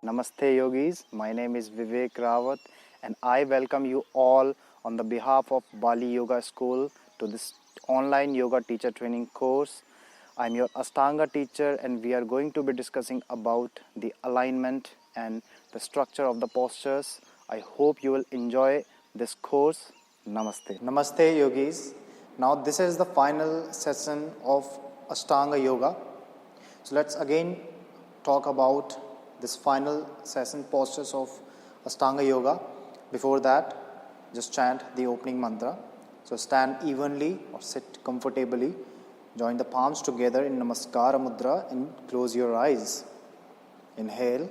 Namaste yogis, my name is Vivek Rawat and I welcome you all on the behalf of Bali Yoga School to this online yoga teacher training course. I'm your Ashtanga teacher and we are going to be discussing about the alignment and the structure of the postures. I hope you will enjoy this course. Namaste. Namaste yogis. Now this is the final session of Ashtanga yoga. So let's again talk about this final session postures of Ashtanga yoga. Before that, just chant the opening mantra. So stand evenly or sit comfortably. Join the palms together in Namaskara Mudra and close your eyes. Inhale.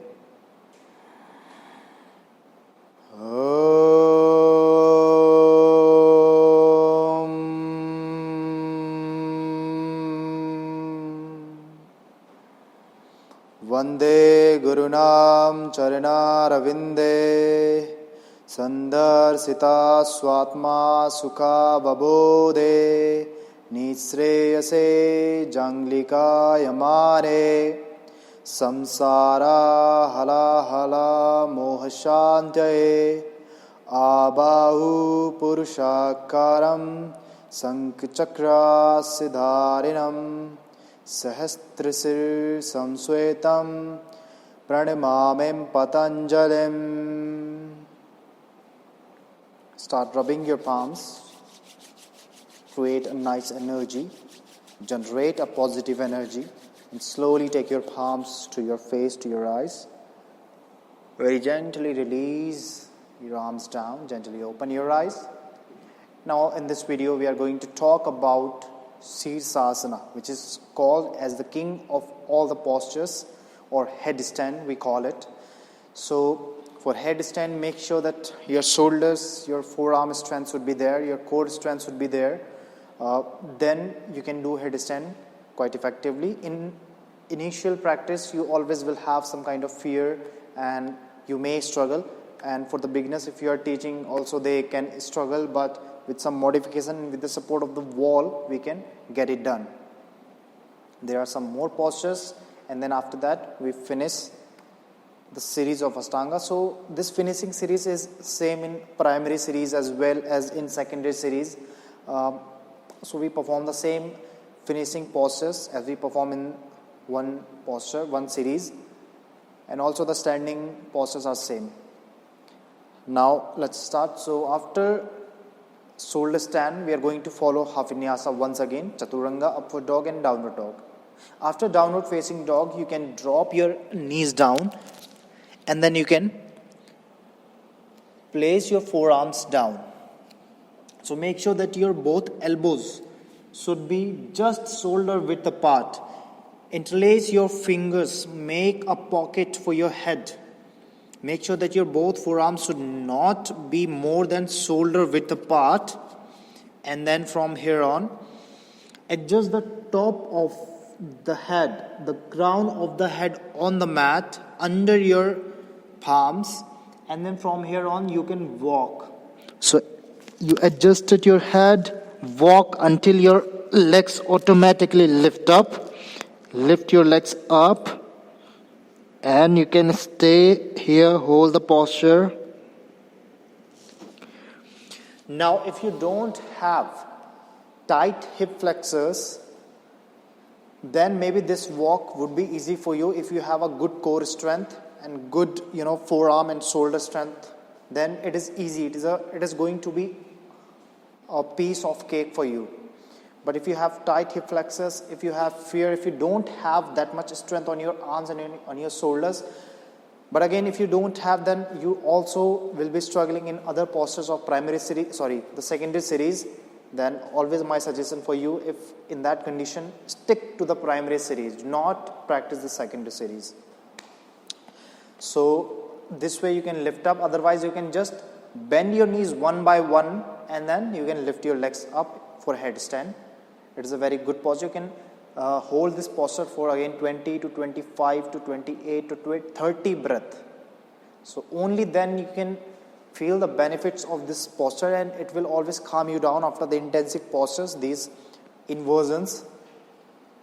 Vande Gurunam Charanaravindeh Sandarsita Swatma Sukha Babodhe Nisreyase Janglika Yamare Samsara Hala Hala Mohashantaye Abahu Purushakaram Sankhchakra Siddharinam Sahasrasir Samsvetam Pranamamim Patanjalim. Start rubbing your palms. Create a nice energy. Generate a positive energy. And slowly take your palms to your face, to your eyes. Very gently release your arms down. Gently open your eyes. Now in this video we are going to talk about Sirsasana, which is called as the king of all the postures, or headstand we call it. So for headstand, make sure that your shoulders, your forearm strength would be there, your core strength would be there. Then you can do headstand quite effectively. In initial practice, you always will have some kind of fear and you may struggle. And for the beginners, if you are teaching, also they can struggle, but with some modification, with the support of the wall, we can get it done. There are some more postures, and then after that, we finish the series of Ashtanga. So this finishing series is same in primary series as well as in secondary series. So we perform the same finishing postures as we perform in one posture, one series, and also the standing postures are same. Now let's start. So after shoulder stand, we are going to follow half vinyasa once again, Chaturanga, upward dog and downward dog. After downward facing dog, you can drop your knees down and then you can place your forearms down. So make sure that your both elbows should be just shoulder width apart. Interlace your fingers, make a pocket for your head. Make sure that your both forearms should not be more than shoulder width apart. And then from here on, adjust the top of the head, the crown of the head on the mat under your palms. And then from here on, you can walk. So you adjusted your head, walk until your legs automatically lift up. Lift your legs up. And you can stay here, hold the posture. Now, if you don't have tight hip flexors, then maybe this walk would be easy for you if you have a good core strength and good, forearm and shoulder strength. Then it is easy. It is going to be a piece of cake for you. But if you have tight hip flexors, if you have fear, if you don't have that much strength on your arms and on your shoulders, but again, if you don't have, then you also will be struggling in other postures of the secondary series, then always my suggestion for you, if in that condition, stick to the primary series. Do not practice the secondary series. So this way you can lift up, otherwise you can just bend your knees one by one and then you can lift your legs up for headstand. It is a very good posture. You can hold this posture for again 20 to 25 to 28 to 30 breath. So only then you can feel the benefits of this posture, and it will always calm you down after the intensive postures, these inversions.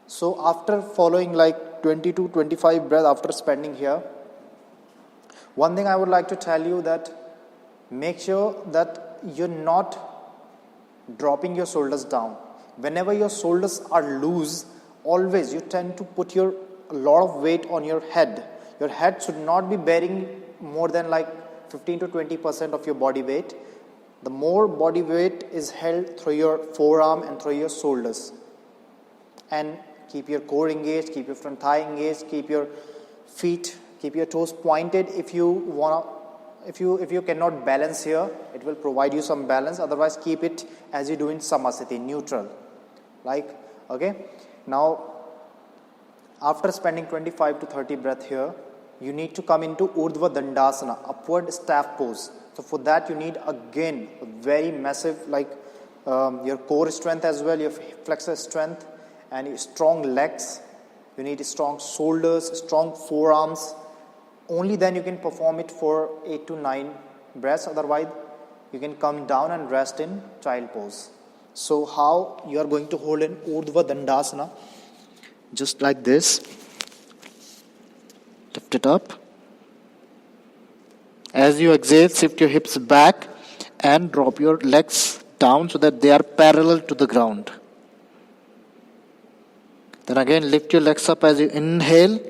So after following like 20 to 25 breath after spending here, One thing I would like to tell you that make sure that you're not dropping your shoulders down. Whenever your shoulders are loose, always you tend to put a lot of weight on your head. Your head should not be bearing more than like 15 to 20% of your body weight. The more body weight is held through your forearm and through your shoulders. And keep your core engaged, keep your front thigh engaged, keep your feet, keep your toes pointed. If you cannot balance here, it will provide you some balance. Otherwise, keep it as you do in Samasthiti, neutral. Okay. Now, after spending 25 to 30 breath here, you need to come into Urdhva Dandasana, upward staff pose. So for that, you need again a very massive, your core strength as well, your flexor strength, and strong legs. You need strong shoulders, strong forearms. Only then you can perform it for 8 to 9 breaths. Otherwise, you can come down and rest in child pose. So how you are going to hold in Urdhva Dandasana? Just like this. Lift it up. As you exhale, shift your hips back and drop your legs down so that they are parallel to the ground. Then again, lift your legs up as you inhale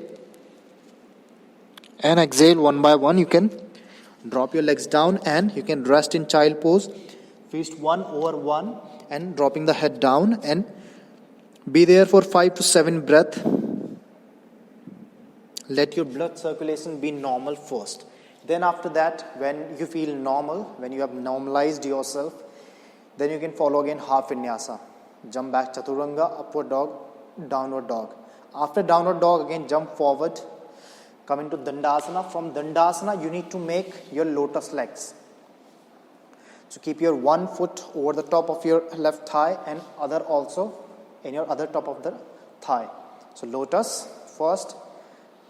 and exhale one by one. You can drop your legs down and you can rest in child pose. Fist 1 over 1 and dropping the head down and be there for 5 to 7 breaths. Let your blood circulation be normal first. Then after that, when you feel normal, when you have normalized yourself, then you can follow again half vinyasa. Jump back Chaturanga, upward dog, downward dog. After downward dog, again jump forward, come into Dandasana. From Dandasana, you need to make your lotus legs. So keep your one foot over the top of your left thigh and other also in your other top of the thigh. So lotus first.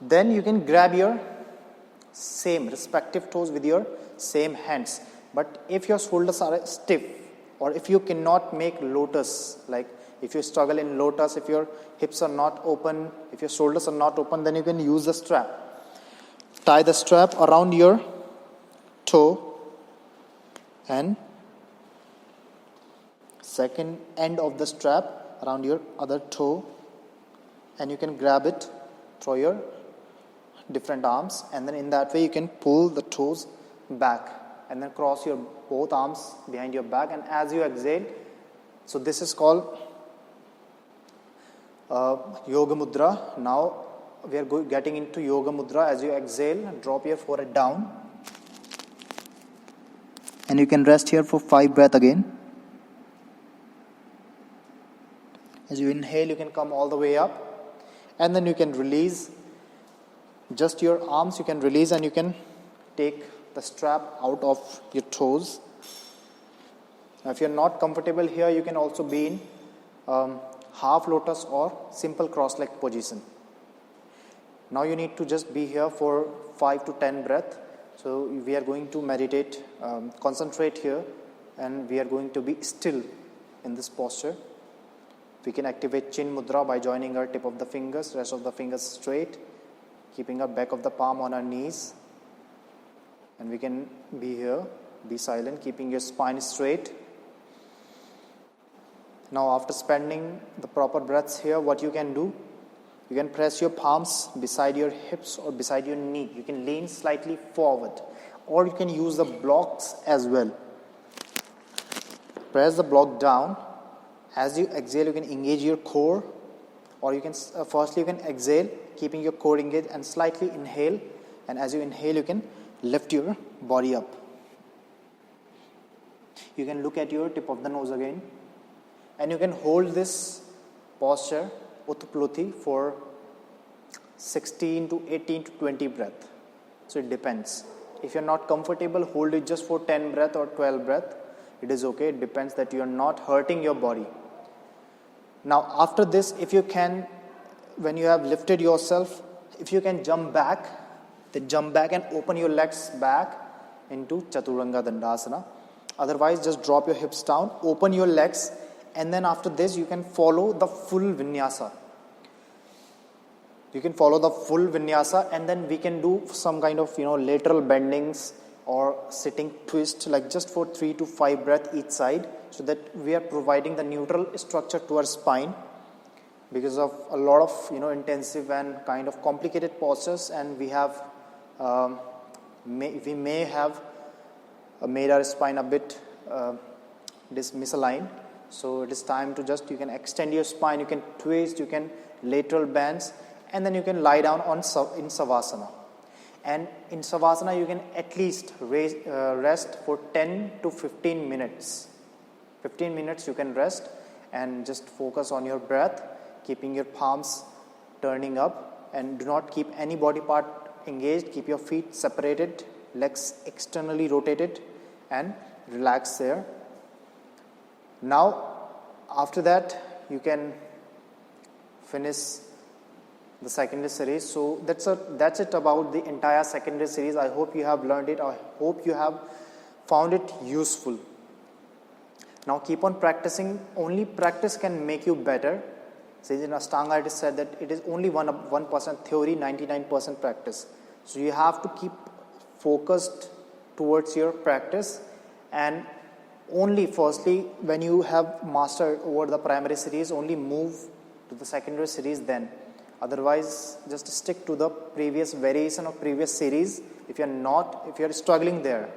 Then you can grab your same respective toes with your same hands. But if your shoulders are stiff, or if you cannot make lotus, like if you struggle in lotus, if your hips are not open, if your shoulders are not open, then you can use the strap. Tie the strap around your toe and second end of the strap around your other toe, and you can grab it through your different arms, and then in that way you can pull the toes back and then cross your both arms behind your back, and as you exhale, so this is called Yoga Mudra. Now we are getting into Yoga Mudra. As you exhale, drop your forehead down and you can rest here for 5 breaths again. As you inhale, you can come all the way up and then you can release. Just your arms you can release and you can take the strap out of your toes. Now if you are not comfortable here, you can also be in half lotus or simple cross leg position. Now you need to just be here for 5 to 10 breaths. So we are going to meditate, concentrate here, and we are going to be still in this posture. We can activate chin mudra by joining our tip of the fingers, rest of the fingers straight, keeping our back of the palm on our knees. And we can be here, be silent, keeping your spine straight. Now after spending the proper breaths here, what you can do, you can press your palms beside your hips or beside your knee. You can lean slightly forward, or you can use the blocks as well. Press the block down. As you exhale, you can engage your core, or you can firstly you can exhale, keeping your core engaged, and slightly inhale. And as you inhale, you can lift your body up. You can look at your tip of the nose again, and you can hold this posture Utpluti for 16 to 18 to 20 breaths. So it depends. If you're not comfortable, hold it just for 10 breath or 12 breath. It is okay. It depends that you're not hurting your body. Now after this, if you can, when you have lifted yourself, if you can jump back, then jump back and open your legs back into Chaturanga Dandasana. Otherwise, just drop your hips down, open your legs, and then after this you can follow the full vinyasa. You can follow the full vinyasa, and then we can do some kind of lateral bendings or sitting twist, like just for 3 to 5 breaths each side, so that we are providing the neutral structure to our spine because of a lot of intensive and kind of complicated postures, and we have we may have made our spine a bit misaligned. So it is time to just, you can extend your spine, you can twist, you can lateral bends, and then you can lie down in Savasana. And in Savasana, you can at least rest for 10 to 15 minutes. 15 minutes you can rest and just focus on your breath, keeping your palms turning up, and do not keep any body part engaged. Keep your feet separated, legs externally rotated, and relax there. Now, after that, you can finish the secondary series. So that's it about the entire secondary series. I hope you have learned it. I hope you have found it useful. Now keep on practicing. Only practice can make you better. Since in Ashtanga it is said that it is only 1% theory, 99% practice. So you have to keep focused towards your practice, and only firstly when you have mastered over the primary series, only move to the secondary series then. Otherwise, just stick to the previous variation of previous series if you are struggling there.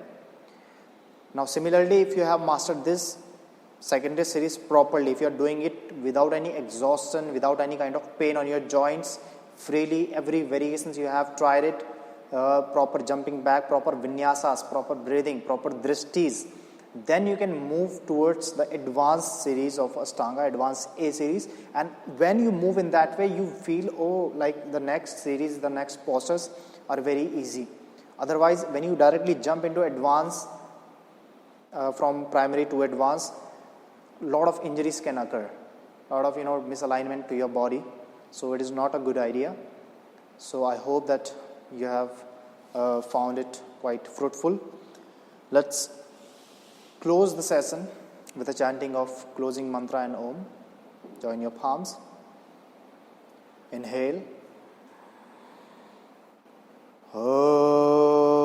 Now similarly, if you have mastered this secondary series properly, if you are doing it without any exhaustion, without any kind of pain on your joints, freely, every variations you have tried it, proper jumping back, proper vinyasas, proper breathing, proper drishtis, then you can move towards the advanced series of Ashtanga, advanced A series. And when you move in that way, you feel, like the next series, the next postures are very easy. Otherwise, when you directly jump into advanced, from primary to advanced, lot of injuries can occur, lot of misalignment to your body. So it is not a good idea. So I hope that you have found it quite fruitful. Let's close the session with a chanting of closing mantra and Om. Join your palms. Inhale. Om.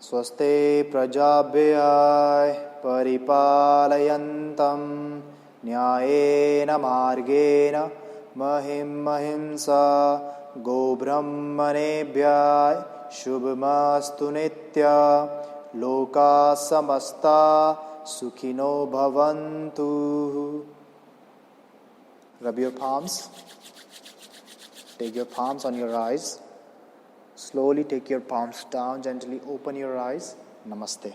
Swaste prajabhyay paripalayantam nyayena margena mahim mahimsa go brahmanebhyay shubhamastu nitya loka samasta sukhino bhavantu. Rub your palms. Take your palms on your eyes. Slowly take your palms down, gently open your eyes. Namaste.